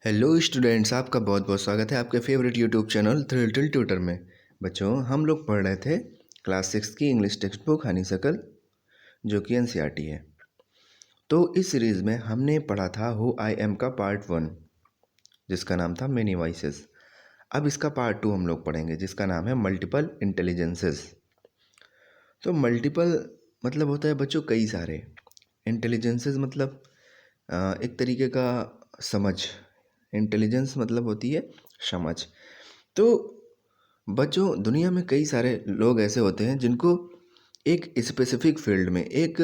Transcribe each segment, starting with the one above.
Hello students, आपका बहुत बहुत स्वागत है आपके favourite YouTube channel thrill till tutor में। बच्चों, हम लोग पढ़ रहे थे क्लास 6 की इंग्लिश टेक्स्ट बुक हनीशकल, जो कि एनसीईआरटी है। तो इस सीरीज़ में हमने पढ़ा था हु आई एम का पार्ट 1, जिसका नाम था मेनी वॉइसेस। अब इसका पार्ट 2 हम लोग पढ़ेंगे, जिसका नाम है मल्टीपल इंटेलिजेंसेस। तो मल्टीपल मतलब होता है बच्चों कई सारे, इंटेलिजेंसेस मतलब एक तरीके का समझ। इंटेलिजेंस मतलब होती है समझ। तो बच्चों, दुनिया में कई सारे लोग ऐसे होते हैं जिनको एक स्पेसिफिक फील्ड में एक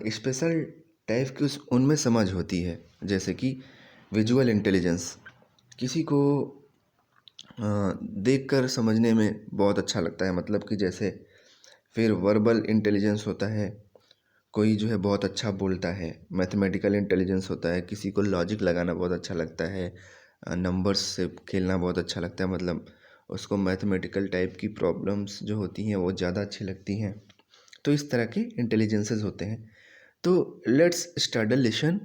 स्पेशल टाइप की उनमें समझ होती है। जैसे कि विजुअल इंटेलिजेंस, किसी को देखकर समझने में बहुत अच्छा लगता है, मतलब कि जैसे। फिर वर्बल इंटेलिजेंस होता है, कोई जो है बहुत अच्छा बोलता है। मैथमेटिकल इंटेलिजेंस होता है, किसी को लॉजिक लगाना बहुत अच्छा लगता है, नंबर्स से खेलना बहुत अच्छा लगता है, मतलब उसको मैथमेटिकल टाइप की प्रॉब्लम्स जो होती हैं वो ज़्यादा अच्छी लगती हैं। तो इस तरह के इंटेलिजेंसेस होते हैं। तो लेट्स स्टार्ट द लेसन।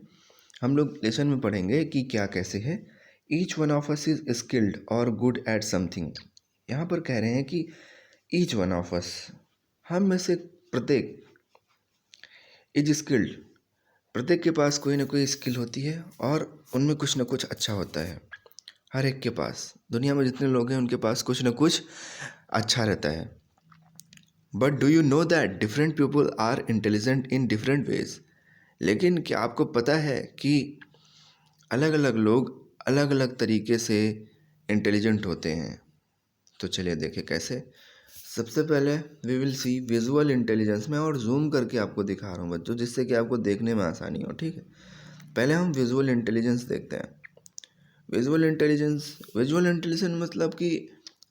हम लोग लेसन में पढ़ेंगे कि क्या कैसे है। Each one of us is skilled और गुड एट समथिंग। यहाँ पर कह रहे हैं कि ईच वन ऑफ अस, हम में से प्रत्येक, इज स्किल्ड, प्रत्येक के पास कोई ना कोई स्किल होती है और उनमें कुछ ना कुछ अच्छा होता है। हर एक के पास, दुनिया में जितने लोग हैं उनके पास कुछ ना कुछ अच्छा रहता है। But do you know that different people are intelligent in different ways. लेकिन क्या आपको पता है कि अलग अलग लोग अलग अलग तरीके से इंटेलिजेंट होते हैं। तो चलिए देखें कैसे। सबसे पहले we will see visual intelligence में, और जूम करके आपको दिखा रहा हूँ बच्चों, जिससे कि आपको देखने में आसानी हो। ठीक है, पहले हम विजुअल इंटेलिजेंस देखते हैं। विजुअल इंटेलिजेंस मतलब कि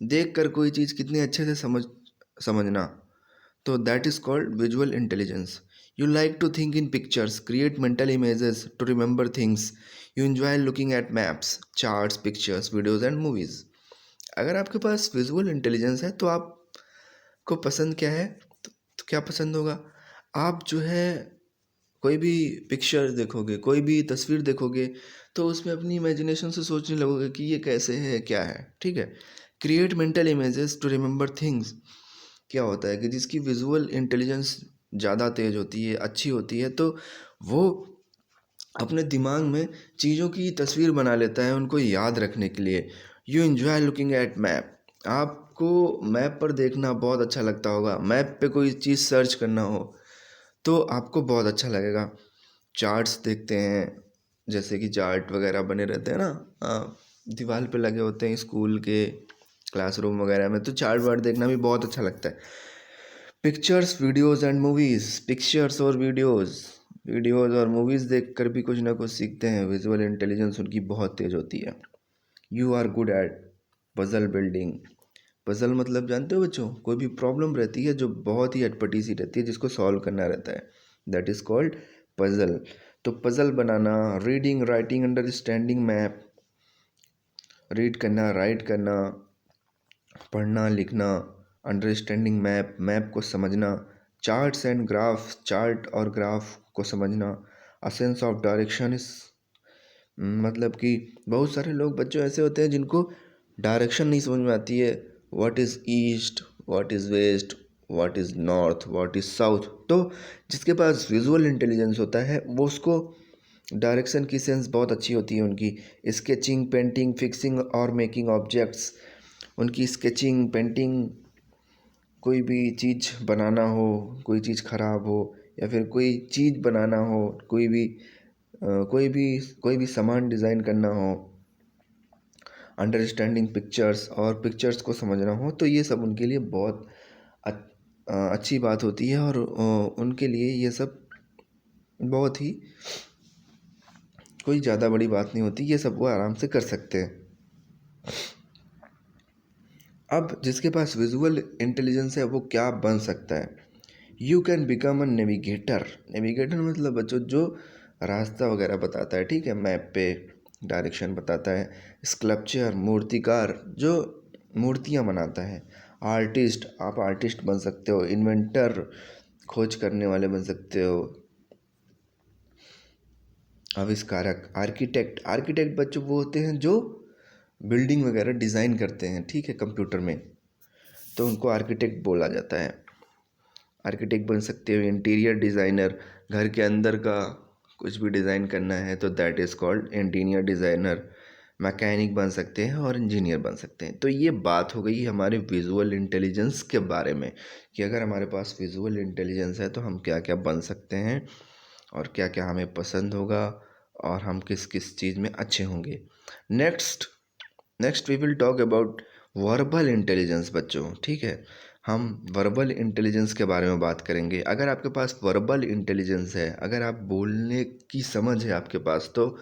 देख कर कोई चीज़ कितनी अच्छे से समझना। तो that is called visual intelligence. You like to think in pictures, create mental images to remember things. You enjoy looking at maps, charts, pictures, videos and movies. अगर आपके पास विजुअल इंटेलिजेंस है तो आपको पसंद क्या है? तो क्या पसंद होगा? आप जो है कोई भी पिक्चर देखोगे, कोई भी तस्वीर देखोगे, तो उसमें अपनी इमेजिनेशन से सोचने लगोगे कि ये कैसे है, क्या है। ठीक है। Create mental images to remember things, क्या होता है कि जिसकी विजुअल इंटेलिजेंस ज़्यादा तेज होती है, अच्छी होती है, तो वो अपने दिमाग में चीज़ों की तस्वीर बना लेता है उनको याद रखने के लिए। You enjoy looking eight map, आपको मैप पर देखना बहुत अच्छा लगता होगा। मैप पे कोई चीज़ सर्च करना हो तो आपको बहुत अच्छा लगेगा। चार्ट्स देखते हैं, जैसे कि चार्ट वगैरह बने रहते हैं ना, दीवार पे लगे होते हैं स्कूल के क्लासरूम वगैरह में, तो चार्ट वार्ट देखना भी बहुत अच्छा लगता है। Pictures, videos and movies, pictures और वीडियोज़ और मूवीज़ देख कर भी कुछ ना कुछ सीखते हैं। विजुअल इंटेलिजेंस उनकी बहुत तेज़ होती है। You are good at puzzle building. Puzzle मतलब जानते हो बच्चों, कोई भी प्रॉब्लम रहती है जो बहुत ही अटपटी सी रहती है, जिसको सॉल्व करना रहता है, दैट इज़ कॉल्ड पजल। तो पजल बनाना, reading, writing, understanding map, read करना, राइट करना, पढ़ना, लिखना, अंडरस्टैंडिंग मैप, मैप को समझना, चार्ट्स एंड ग्राफ, चार्ट और ग्राफ को समझना, अ सेंस ऑफ डायरेक्शन इस, मतलब कि बहुत सारे लोग बच्चों ऐसे होते हैं जिनको डायरेक्शन नहीं समझ में आती है। What is east, what is west, what is north, what is south. तो जिसके पास विजुअल इंटेलिजेंस होता है वो उसको डायरेक्शन की सेंस बहुत अच्छी होती है उनकी। स्केचिंग, पेंटिंग, फिक्सिंग और मेकिंग ऑब्जेक्ट्स, उनकी स्केचिंग, पेंटिंग, कोई भी चीज़ बनाना हो, कोई चीज़ ख़राब हो, या फिर कोई चीज़ बनाना हो, कोई भी सामान डिज़ाइन करना हो, अंडरस्टैंडिंग पिक्चर्स और पिक्चर्स को समझना हो, तो ये सब उनके लिए बहुत अच्छी बात होती है। और उनके लिए ये सब बहुत ही कोई ज़्यादा बड़ी बात नहीं होती, ये सब वो आराम से कर सकते हैं। अब जिसके पास विजुअल इंटेलिजेंस है वो क्या बन सकता है? You can become a navigator. Navigator मतलब बच्चों जो रास्ता वगैरह बताता है, ठीक है, मैप पे डायरेक्शन बताता है। स्कल्पचर, मूर्तिकार, जो मूर्तियाँ बनाता है। आर्टिस्ट, आप आर्टिस्ट बन सकते हो। इन्वेंटर, खोज करने वाले बन सकते हो। आविष्कारक, आर्किटेक्ट। आर्किटेक्ट बच्चों वो होते हैं जो बिल्डिंग वगैरह डिज़ाइन करते हैं, ठीक है, कंप्यूटर में, तो उनको आर्किटेक्ट बोला जाता है। आर्किटेक्ट बन सकते हो, इंटीरियर डिज़ाइनर, घर के अंदर का कुछ भी डिज़ाइन करना है तो that is called interior designer. Mechanic बन सकते हैं और इंजीनियर बन सकते हैं। तो ये बात हो गई हमारे विजुअल इंटेलिजेंस के बारे में कि अगर हमारे पास विजुअल इंटेलिजेंस है तो हम क्या क्या बन सकते हैं और क्या क्या हमें पसंद होगा और हम किस किस चीज़ में अच्छे होंगे। Next next we will talk about verbal intelligence बच्चों, ठीक है। हम वर्बल इंटेलिजेंस के बारे में बात करेंगे। अगर आपके पास वर्बल इंटेलिजेंस है, अगर आप बोलने की समझ है आपके पास, तो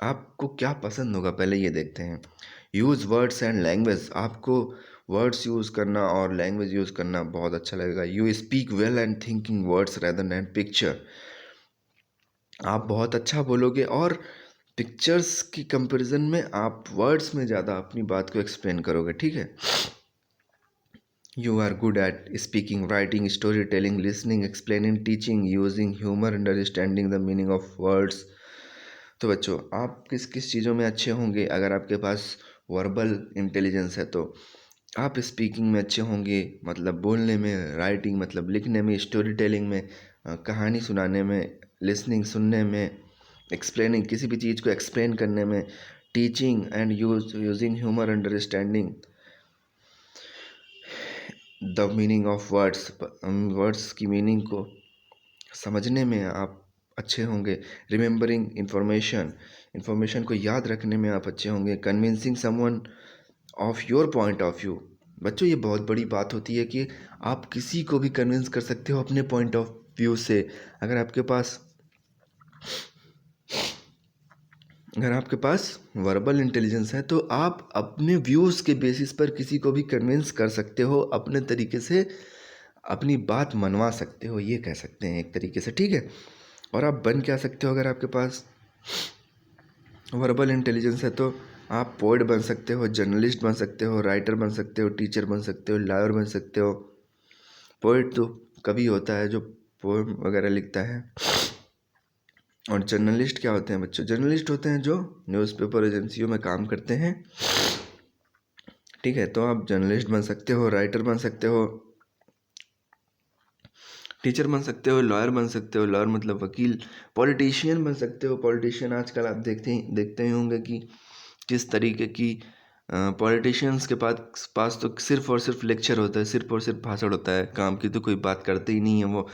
आपको क्या पसंद होगा पहले ये देखते हैं। यूज़ वर्ड्स एंड लैंग्वेज, आपको वर्ड्स यूज़ करना और लैंग्वेज यूज़ करना बहुत अच्छा लगेगा। You speak well and thinking words rather than picture, आप बहुत अच्छा बोलोगे और पिक्चर्स की कंपैरिजन में आप वर्ड्स में ज़्यादा अपनी बात को एक्सप्लेन करोगे, ठीक है। You are good at speaking, writing, story telling, listening, explaining, teaching, using humour, understanding the meaning of words. तो बच्चों आप किस किस चीज़ों में अच्छे होंगे अगर आपके पास वर्बल इंटेलिजेंस है? तो आप स्पीकिंग में अच्छे होंगे, मतलब बोलने में, राइटिंग मतलब लिखने में, स्टोरी टेलिंग में कहानी सुनाने में, लिसनिंग सुनने में, एक्सप्लेनिंग किसी भी चीज़ को एक्सप्लेन करने में, teaching and using humour, understanding the meaning of words, words की मीनिंग को समझने में आप अच्छे होंगे। रिमेंबरिंग इंफॉर्मेशन को याद रखने में आप अच्छे होंगे। Convincing someone of your point of view, बच्चों ये बहुत बड़ी बात होती है कि आप किसी को भी कन्विंस कर सकते हो अपने पॉइंट ऑफ व्यू से। अगर आपके पास वर्बल इंटेलिजेंस है तो आप अपने व्यूज़ के बेसिस पर किसी को भी कन्विंस कर सकते हो, अपने तरीके से अपनी बात मनवा सकते हो, ये कह सकते हैं एक तरीके से, ठीक है। और आप बन क्या सकते हो अगर आपके पास वर्बल इंटेलिजेंस है? तो आप पोएट बन सकते हो, जर्नलिस्ट बन सकते हो, राइटर बन सकते हो, टीचर बन सकते हो, लॉयर बन सकते हो। पोएट तो कभी होता है जो पोएम वगैरह लिखता है, और जर्नलिस्ट क्या होते हैं बच्चों? जर्नलिस्ट होते हैं जो न्यूज़पेपर एजेंसियों में काम करते हैं, ठीक है। तो आप जर्नलिस्ट बन सकते हो, राइटर बन सकते हो, टीचर बन सकते हो, लॉयर बन सकते हो, लॉयर मतलब वकील, पॉलिटिशियन बन सकते हो। पॉलिटिशियन आजकल आप देखते ही होंगे कि किस तरीके की पॉलिटिशियंस के पास तो सिर्फ और सिर्फ लेक्चर होता है, सिर्फ और सिर्फ भाषण होता है, काम की तो कोई बात करते ही नहीं है वो।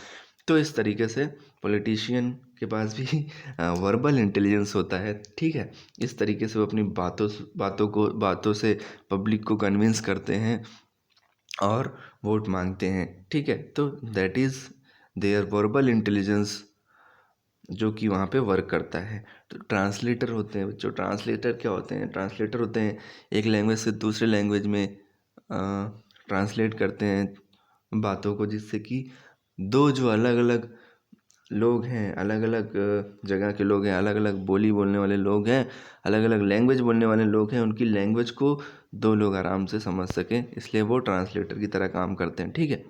तो इस तरीके से पॉलिटिशियन के पास भी वर्बल इंटेलिजेंस होता है, ठीक है। इस तरीके से वो अपनी बातों से पब्लिक को कन्विंस करते हैं और वोट मांगते हैं, ठीक है। तो that is there verbal intelligence जो कि वहाँ पे वर्क करता है। तो ट्रांसलेटर होते हैं बच्चों। ट्रांसलेटर क्या होते हैं? ट्रांसलेटर होते हैं एक लैंग्वेज से दूसरे लैंग्वेज में ट्रांसलेट करते हैं बातों को, जिससे कि दो जो अलग अलग लोग हैं, अलग अलग जगह के लोग हैं, अलग अलग बोली बोलने वाले लोग हैं, अलग अलग लैंग्वेज बोलने वाले लोग हैं, उनकी लैंग्वेज को दो लोग आराम से समझ सकें, इसलिए वो ट्रांसलेटर की तरह काम करते हैं, ठीक है।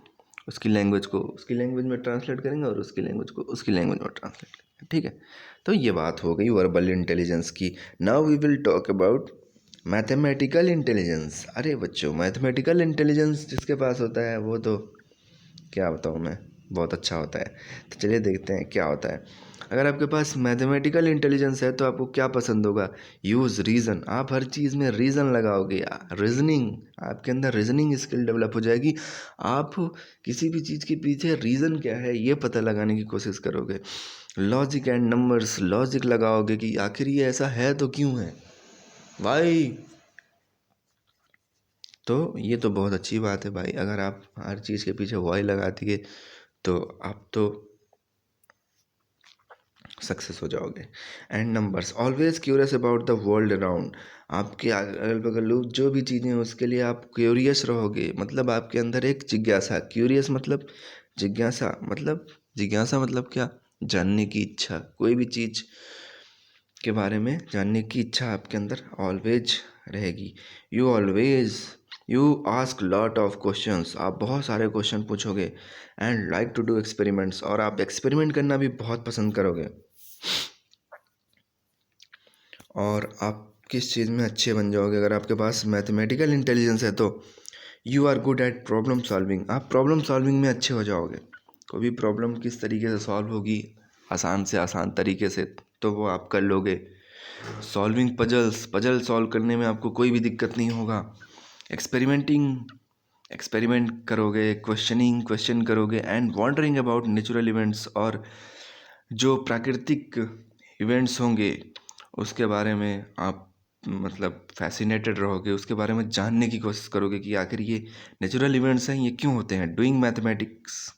उसकी लैंग्वेज को उसकी लैंग्वेज में ट्रांसलेट करेंगे और उसकी लैंग्वेज को उसकी लैंग्वेज में ट्रांसलेट करेंगे, ठीक है। तो ये बात हो गई वर्बल इंटेलिजेंस की। Now we will talk about mathematical intelligence. अरे बच्चों, मैथमेटिकल इंटेलिजेंस जिसके पास होता है वो तो क्या बताऊँ मैं, बहुत अच्छा होता है। तो चलिए देखते हैं क्या होता है। अगर आपके पास मैथमेटिकल इंटेलिजेंस है तो आपको क्या पसंद होगा? यूज़ रीज़न, आप हर चीज़ में रीज़न लगाओगे। रीज़निंग, आपके अंदर रीज़निंग स्किल डेवलप हो जाएगी। आप किसी भी चीज़ के पीछे रीज़न क्या है ये पता लगाने की कोशिश करोगे। लॉजिक एंड नंबर्स, लॉजिक लगाओगे कि आखिर ये ऐसा है तो क्यों है भाई। तो ये तो बहुत अच्छी बात है भाई, अगर आप हर चीज़ के पीछे वाई लगा दिए तो आप तो सक्सेस हो जाओगे। And numbers, always curious about the world around, आपके अगल बगल लोग जो भी चीज़ें हैं उसके लिए आप क्यूरियस रहोगे, मतलब आपके अंदर एक जिज्ञासा। क्यूरियस मतलब जिज्ञासा मतलब क्या? जानने की इच्छा, कोई भी चीज़ के बारे में जानने की इच्छा आपके अंदर ऑलवेज रहेगी। You ask lot of questions, आप बहुत सारे क्वेश्चन पूछोगे। And like to do experiments, और आप एक्सपेरिमेंट करना भी बहुत पसंद करोगे। और आप किस चीज़ में अच्छे बन जाओगे? अगर आपके पास मैथमेटिकल इंटेलिजेंस है तो you are good at problem solving. आप प्रॉब्लम सॉल्विंग में अच्छे हो जाओगे। कोई भी प्रॉब्लम किस तरीके से सॉल्व होगी, आसान से आसान तरीके से, तो वो आप कर लोगे। सॉल्विंग पजल सॉल्व करने में आपको कोई भी दिक्कत नहीं होगा। एक्सपेरिमेंट करोगे, क्वेश्चन करोगे and wondering about natural events, और जो प्राकृतिक इवेंट्स होंगे उसके बारे में आप मतलब फैसिनेटेड रहोगे, उसके बारे में जानने की कोशिश करोगे कि आखिर ये नेचुरल इवेंट्स हैं, ये क्यों होते हैं। Doing mathematics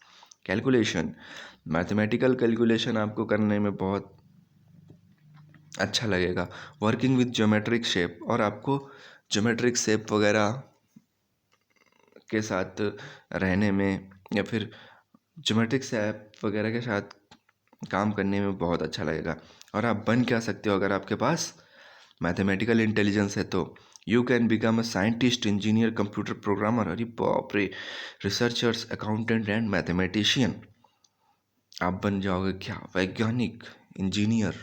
calculation, mathematical calculation आपको करने में बहुत अच्छा लगेगा। वर्किंग विथ ज्योमेट्रिक शेप, और आपको ज्योमेट्रिक शेप वगैरह के साथ रहने में या फिर ज्योमेट्रिक शेप वगैरह के साथ काम करने में बहुत अच्छा लगेगा। और आप बन क्या सकते हो अगर आपके पास मैथमेटिकल इंटेलिजेंस है तो? You can become a scientist, engineer, computer programmer, अरे बाप रे, रिसर्चर्स, अकाउंटेंट एंड मैथमेटिशियन। आप बन जाओगे क्या? वैज्ञानिक, इंजीनियर।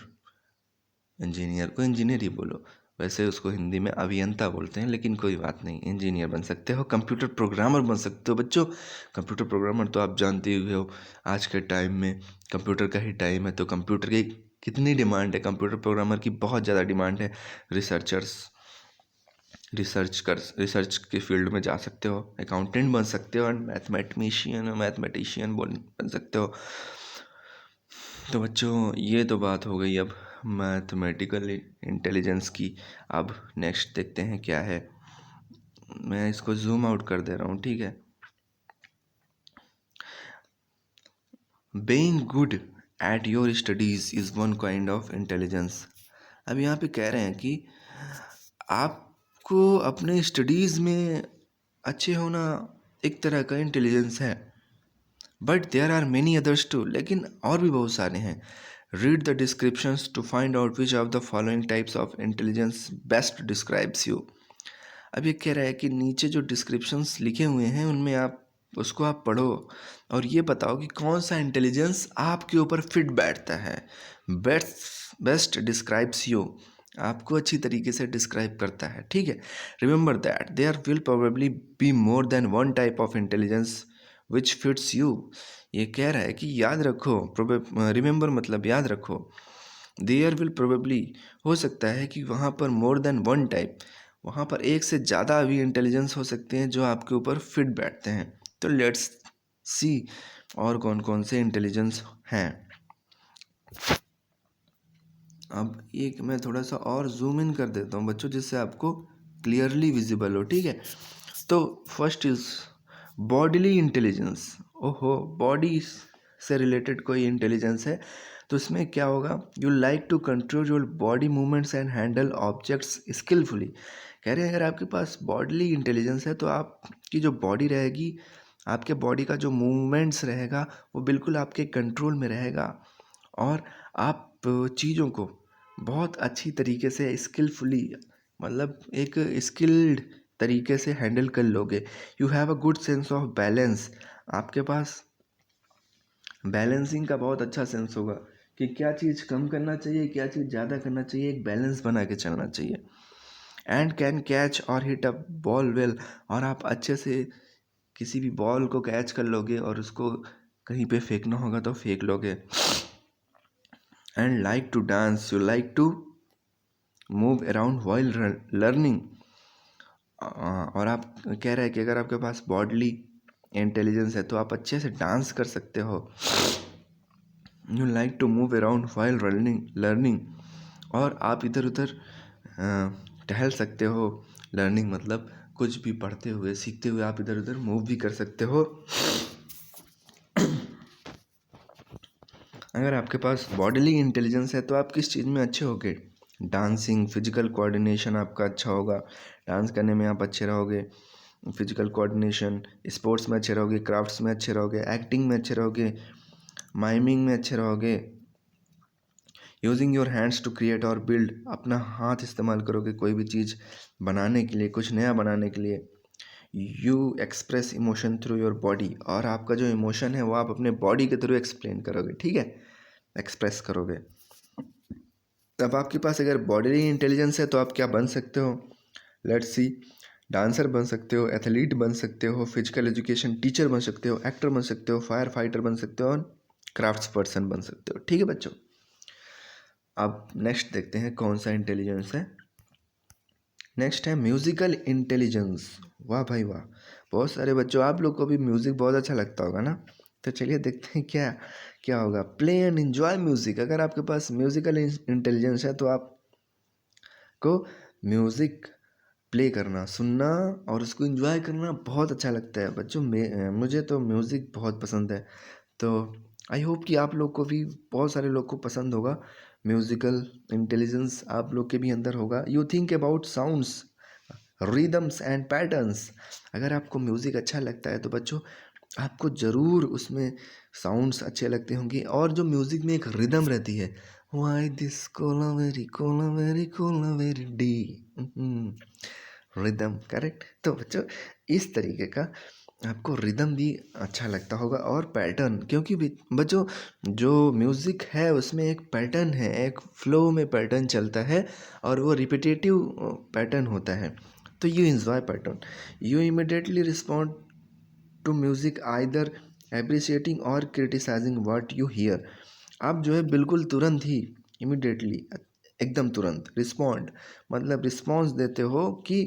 इंजीनियर को इंजीनियर ही बोलो, वैसे उसको हिंदी में अभियंता बोलते हैं, लेकिन कोई बात नहीं, इंजीनियर बन सकते हो। कंप्यूटर प्रोग्रामर बन सकते हो बच्चों। कंप्यूटर प्रोग्रामर तो आप जानते ही हो, आज के टाइम में कंप्यूटर का ही टाइम है, तो कंप्यूटर की कितनी डिमांड है, कंप्यूटर प्रोग्रामर की बहुत ज़्यादा डिमांड है। रिसर्च के फील्ड में जा सकते हो, अकाउंटेंट बन सकते हो, एंड मैथमेटिशियन बन सकते हो। तो बच्चों, ये तो बात हो गई अब मैथमेटिकल इंटेलिजेंस की। अब नेक्स्ट देखते हैं क्या है। मैं इसको जूम आउट कर दे रहा हूँ, ठीक है। Being good at your studies is one kind of intelligence. अब यहाँ पे कह रहे हैं कि आपको अपने स्टडीज़ में अच्छे होना एक तरह का इंटेलिजेंस है, but there are many others too, लेकिन और भी बहुत सारे हैं। Read the descriptions to find out which of the following types of intelligence best describes you. अब ये कह रहा है कि नीचे जो डिस्क्रिप्शंस लिखे हुए हैं उनमें आप पढ़ो और ये बताओ कि कौन सा इंटेलिजेंस आपके ऊपर फिट बैठता है। बेस्ट डिस्क्राइब्स यू, आपको अच्छी तरीके से डिस्क्राइब करता है, ठीक है। Remember that there will probably be more than one type of intelligence which fits you. ये कह रहा है कि याद रखो, रिमेंबर मतलब याद रखो, देयर विल प्रोबेबली, हो सकता है कि वहाँ पर मोर देन वन टाइप, वहाँ पर एक से ज़्यादा भी इंटेलिजेंस हो सकते हैं जो आपके ऊपर फिट बैठते हैं। तो लेट्स सी और कौन कौन से इंटेलिजेंस हैं। अब एक मैं थोड़ा सा और जूम इन कर देता हूँ बच्चों, जिससे आपको क्लियरली विजिबल हो, ठीक है। तो फर्स्ट इज बॉडीली इंटेलिजेंस। ओहो, बॉडी से रिलेटेड कोई इंटेलिजेंस है तो इसमें क्या होगा? You like to control your body movements and handle objects skilfully. कह रहे हैं अगर आपके पास बॉडीली इंटेलिजेंस है तो आपकी जो बॉडी रहेगी, आपके बॉडी का जो मूवमेंट्स रहेगा वो बिल्कुल आपके कंट्रोल में रहेगा, और आप चीज़ों को बहुत अच्छी तरीके से स्किलफुली, मतलब एक स्किल्ड तरीके से हैंडल कर लोगे। You have a good sense of balance, आपके पास बैलेंसिंग का बहुत अच्छा सेंस होगा कि क्या चीज़ कम करना चाहिए, क्या चीज़ ज़्यादा करना चाहिए, एक बैलेंस बना के चलना चाहिए। एंड कैन कैच और हिट अ बॉल वेल, और आप अच्छे से किसी भी बॉल को कैच कर लोगे और उसको कहीं पे फेंकना होगा तो फेंक लोगे। And like to dance, you like to move around while learning. और आप कह रहे हैं कि अगर आपके पास बॉडली इंटेलिजेंस है तो आप अच्छे से डांस कर सकते हो। You like to move around while learning, और आप इधर उधर टहल सकते हो। लर्निंग मतलब कुछ भी पढ़ते हुए, सीखते हुए आप इधर उधर मूव भी कर सकते हो। अगर आपके पास बॉडीली इंटेलिजेंस है तो आप किस चीज़ में अच्छे होगे? डांसिंग, फिजिकल कोऑर्डिनेशन आपका अच्छा होगा, डांस करने में आप अच्छे रहोगे। फिजिकल कोऑर्डिनेशन, स्पोर्ट्स में अच्छे रहोगे, क्राफ्ट्स में अच्छे रहोगे, एक्टिंग में अच्छे रहोगे, माइमिंग में अच्छे रहोगे। Using your hands to create और बिल्ड, अपना हाथ इस्तेमाल करोगे कोई भी चीज़ बनाने के लिए, कुछ नया बनाने के लिए। You express emotion through your body, और आपका जो इमोशन है वो आप अपने बॉडी के थ्रू एक्सप्लेन करोगे, ठीक है, एक्सप्रेस करोगे। अब आपके पास अगर बॉडीली इंटेलिजेंस है तो आप क्या बन सकते हो, लेट्स सी। डांसर बन सकते हो, एथलीट बन सकते हो, फिजिकल एजुकेशन टीचर बन सकते हो, एक्टर बन सकते हो, फायर फाइटर बन सकते हो और क्राफ्ट्स पर्सन बन सकते हो। ठीक है बच्चों, अब नेक्स्ट देखते हैं कौन सा इंटेलिजेंस है। नेक्स्ट है म्यूजिकल इंटेलिजेंस। वाह भाई वाह, बहुत सारे बच्चों आप लोग को भी म्यूज़िक बहुत अच्छा लगता होगा ना। तो चलिए देखते हैं क्या क्या होगा। Play and enjoy music. अगर आपके पास म्यूजिकल इंटेलिजेंस है तो आपको म्यूज़िक प्ले करना, सुनना और उसको एंजॉय करना बहुत अच्छा लगता है बच्चों। मुझे तो म्यूज़िक बहुत पसंद है। तो आई होप कि आप लोग को भी, बहुत सारे लोग को पसंद होगा। म्यूज़िकल इंटेलिजेंस आप लोग के भी अंदर होगा। You think about sounds, rhythms and patterns. अगर आपको म्यूज़िक अच्छा लगता है तो बच्चों आपको ज़रूर उसमें साउंड्स अच्छे लगते होंगे। और जो म्यूज़िक में एक रिदम रहती है, why this Kolaveri D, rhythm, correct. तो बच्चों इस तरीके का आपको रिदम भी अच्छा लगता होगा और पैटर्न, क्योंकि बच्चों जो म्यूज़िक है उसमें एक पैटर्न है, एक फ्लो में पैटर्न चलता है और वो रिपीटेटिव पैटर्न होता है। तो you enjoy pattern, you immediately respond to music either appreciating or criticising what you here. आप जो है बिल्कुल तुरंत ही, इमिडिएटली, एकदम तुरंत रिस्पॉन्ड, मतलब रिस्पॉन्स देते हो कि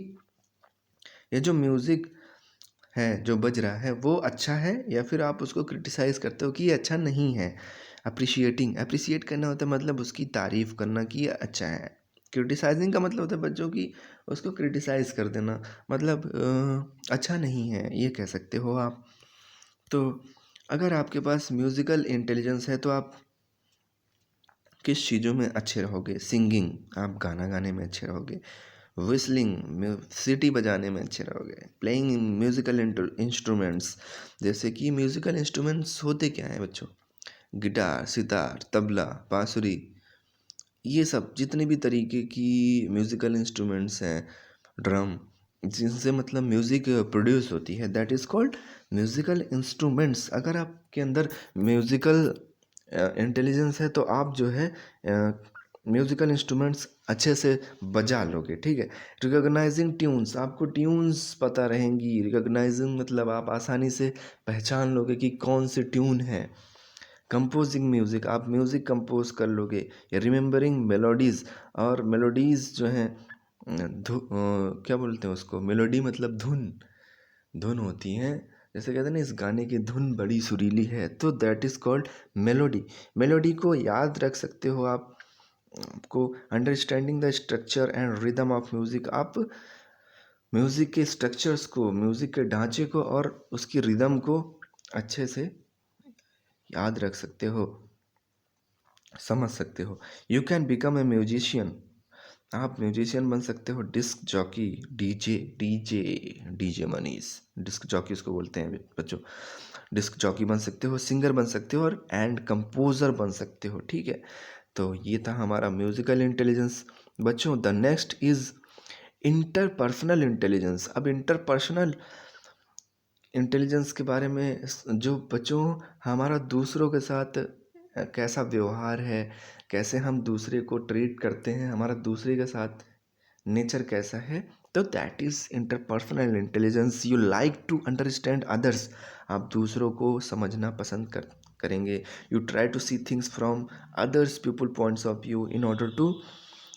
ये जो म्यूज़िक है जो बज रहा है वो अच्छा है, या फिर आप उसको क्रिटिसाइज़ करते हो कि ये अच्छा नहीं है। अप्रिशिएटिंग, अप्रिशिएट करना होता है मतलब उसकी तारीफ़ करना कि ये अच्छा है। क्रिटिसाइजिंग का मतलब होता है बच्चों की उसको क्रिटिसाइज़ कर देना, मतलब अच्छा नहीं है ये कह सकते हो आप। तो अगर आपके पास म्यूज़िकल इंटेलिजेंस है तो आप किस चीज़ों में अच्छे रहोगे? सिंगिंग, आप गाना गाने में अच्छे रहोगे। विस्लिंग, सीटी बजाने में अच्छे रहोगे। प्लेइंग म्यूज़िकल इंस्ट्रूमेंट्स, जैसे कि म्यूज़िकल इंस्ट्रूमेंट्स होते क्या हैं बच्चों? गिटार, सितार, तबला, बांसुरी, ये सब जितने भी तरीके की म्यूज़िकल इंस्ट्रूमेंट्स हैं, ड्रम, जिनसे मतलब म्यूज़िक प्रोड्यूस होती है, that is called musical instruments. अगर आपके अंदर म्यूज़िकल इंटेलिजेंस है तो आप जो है म्यूज़िकल इंस्ट्रूमेंट्स अच्छे से बजा लोगे। ठीक है। रिकॉग्नाइजिंग ट्यून्स, आपको ट्यून्स पता रहेंगी। रिकॉग्नाइजिंग मतलब आप आसानी से पहचान लोगे कि कौन सी ट्यून है। कंपोजिंग म्यूज़िक, आप म्यूज़िक कंपोज कर लोगे। या रिमेंबरिंग मेलोडीज़, और मेलोडीज़ जो हैं क्या बोलते हैं उसको, मेलोडी मतलब धुन, धुन होती हैं। जैसे कहते हैं ना इस गाने की धुन बड़ी सुरीली है, तो that is called melody. Melody को याद रख सकते हो आप। आपको understanding the structure and rhythm of music, आप म्यूज़िक के स्ट्रक्चर्स को, म्यूज़िक के ढांचे को और उसकी रिदम को अच्छे से याद रख सकते हो, समझ सकते हो। You can become a musician, आप म्यूजिशियन बन सकते हो। Disc jockey, DJ, DJ, DJ Manish, disc jockey उसको बोलते हैं बच्चों। डिस्क जॉकी बन सकते हो, सिंगर बन सकते हो और एंड कंपोज़र बन सकते हो। ठीक है। तो ये था हमारा म्यूज़िकल इंटेलिजेंस बच्चों। The next is interpersonal intelligence. अब इंटरपर्सनल इंटेलिजेंस के बारे में जो बच्चों हमारा दूसरों के साथ कैसा व्यवहार है, कैसे हम दूसरे को ट्रीट करते हैं, हमारा दूसरे के साथ नेचर कैसा है, तो that is interpersonal intelligence. You like to understand others, आप दूसरों को समझना पसंद करेंगे। You try to see things from others people points of view in order to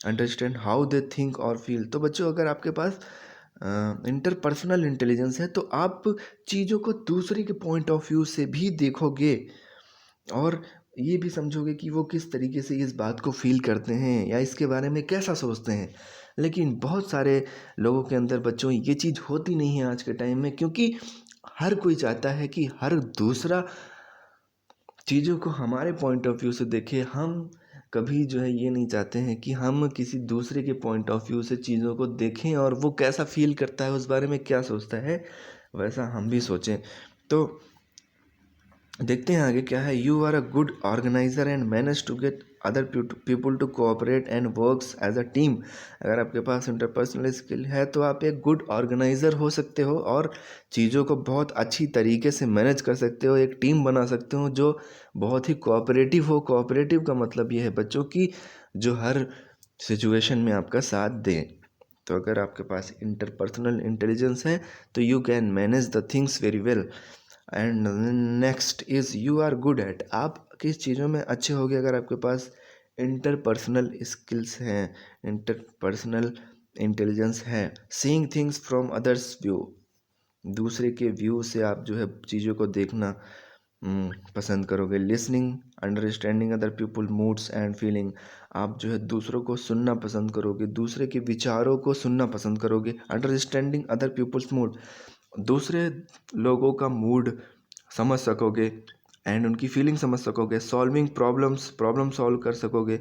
understand how they think और फील। तो बच्चों अगर आपके पास इंटरपर्सनल इंटेलिजेंस है तो आप चीज़ों को दूसरे के पॉइंट ऑफ व्यू से भी देखोगे और ये भी समझोगे कि वो किस तरीके से इस बात को फील करते हैं या इसके बारे में कैसा सोचते हैं। लेकिन बहुत सारे लोगों के अंदर बच्चों ये चीज़ होती नहीं है आज के टाइम में, क्योंकि हर कोई चाहता है कि हर दूसरा चीज़ों को हमारे पॉइंट ऑफ व्यू से देखे। हम कभी जो है ये नहीं चाहते हैं कि हम किसी दूसरे के पॉइंट ऑफ व्यू से चीज़ों को देखें और वो कैसा फील करता है, उस बारे में क्या सोचता है, वैसा हम भी सोचें। तो देखते हैं आगे क्या है। You are a good organiser and manage to get other people to cooperate and works as a team. अगर आपके पास इंटरपर्सनल स्किल है तो आप एक गुड ऑर्गेनाइजर हो सकते हो और चीज़ों को बहुत अच्छी तरीके से मैनेज कर सकते हो, एक टीम बना सकते हो जो बहुत ही कोऑपरेटिव हो। कोऑपरेटिव का मतलब ये है बच्चों की जो हर सिचुएशन में आपका साथ दें। तो अगर आपके पास इंटरपर्सनल इंटेलिजेंस है तो you can manage the things very well. And next is you are good at, आप किस चीज़ों में अच्छे होगे अगर आपके पास इंटरपर्सनल स्किल्स हैं, इंटरपर्सनल इंटेलिजेंस है। Seeing things from others view, दूसरे के व्यू से आप जो है चीज़ों को देखना पसंद करोगे। Listening understanding other people moods and feeling, आप जो है दूसरों को सुनना पसंद करोगे, दूसरे के विचारों को सुनना पसंद करोगे। अंडरस्टैंडिंग अदर पीपल्स मूड, दूसरे लोगों का मूड समझ सकोगे एंड उनकी फीलिंग समझ सकोगे। सॉल्विंग प्रॉब्लम सॉल्व कर सकोगे।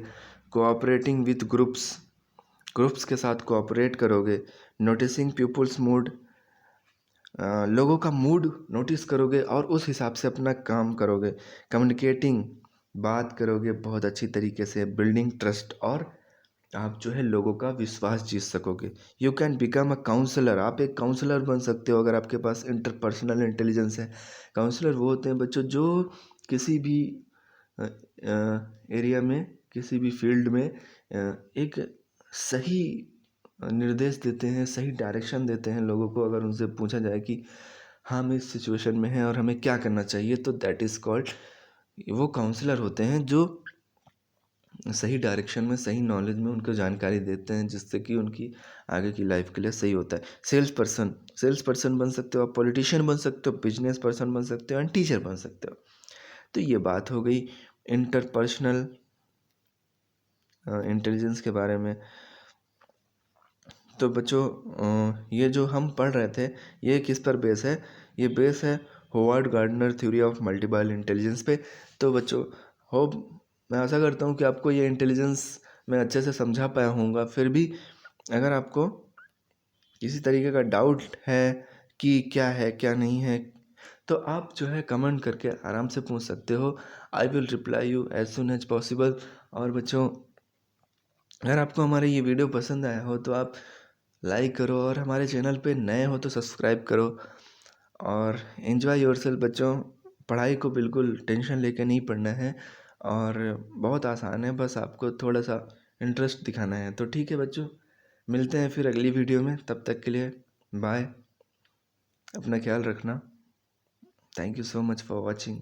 कोऑपरेटिंग विद ग्रुप्स के साथ कोऑपरेट करोगे। नोटिसिंग पीपल्स मूड, लोगों का मूड नोटिस करोगे और उस हिसाब से अपना काम करोगे। कम्युनिकेटिंग, बात करोगे बहुत अच्छी तरीके से। बिल्डिंग ट्रस्ट, और आप जो है लोगों का विश्वास जीत सकोगे। You can become a counsellor, आप एक काउंसलर बन सकते हो अगर आपके पास इंटरपर्सनल इंटेलिजेंस है। काउंसलर वो होते हैं बच्चों जो किसी भी एरिया में, किसी भी फील्ड में एक सही निर्देश देते हैं, सही डायरेक्शन देते हैं लोगों को। अगर उनसे पूछा जाए कि हम इस सिचुएशन में हैं और हमें क्या करना चाहिए, तो दैट इज़ कॉल्ड, वो काउंसलर होते हैं जो सही डायरेक्शन में, सही नॉलेज में उनको जानकारी देते हैं, जिससे कि उनकी आगे की लाइफ के लिए सही होता है। सेल्स पर्सन बन सकते हो आप, पॉलिटिशियन बन सकते हो, बिजनेस पर्सन बन सकते हो एंड टीचर बन सकते हो। तो ये बात हो गई इंटरपर्सनल इंटेलिजेंस के बारे में। तो बच्चों ये जो हम पढ़ रहे थे ये किस पर बेस है? ये बेस है Howard Gardner theory of multiple intelligence पे। तो बच्चों होप, मैं आशा करता हूँ कि आपको ये इंटेलिजेंस मैं अच्छे से समझा पाया हूँगा। फिर भी अगर आपको किसी तरीके का डाउट है कि क्या है क्या नहीं है, तो आप जो है कमेंट करके आराम से पूछ सकते हो। I will reply you as soon as possible. और बच्चों अगर आपको हमारा ये वीडियो पसंद आया हो तो आप लाइक करो, और हमारे चैनल पे नए हो तो सब्सक्राइब करो। और एंजॉय योरसेल्फ बच्चों, पढ़ाई को बिल्कुल टेंशन लेके नहीं पढ़ना है, और बहुत आसान है, बस आपको थोड़ा सा इंटरेस्ट दिखाना है। तो ठीक है बच्चों, मिलते हैं फिर अगली वीडियो में, तब तक के लिए बाय, अपना ख्याल रखना। Thank you so much for watching.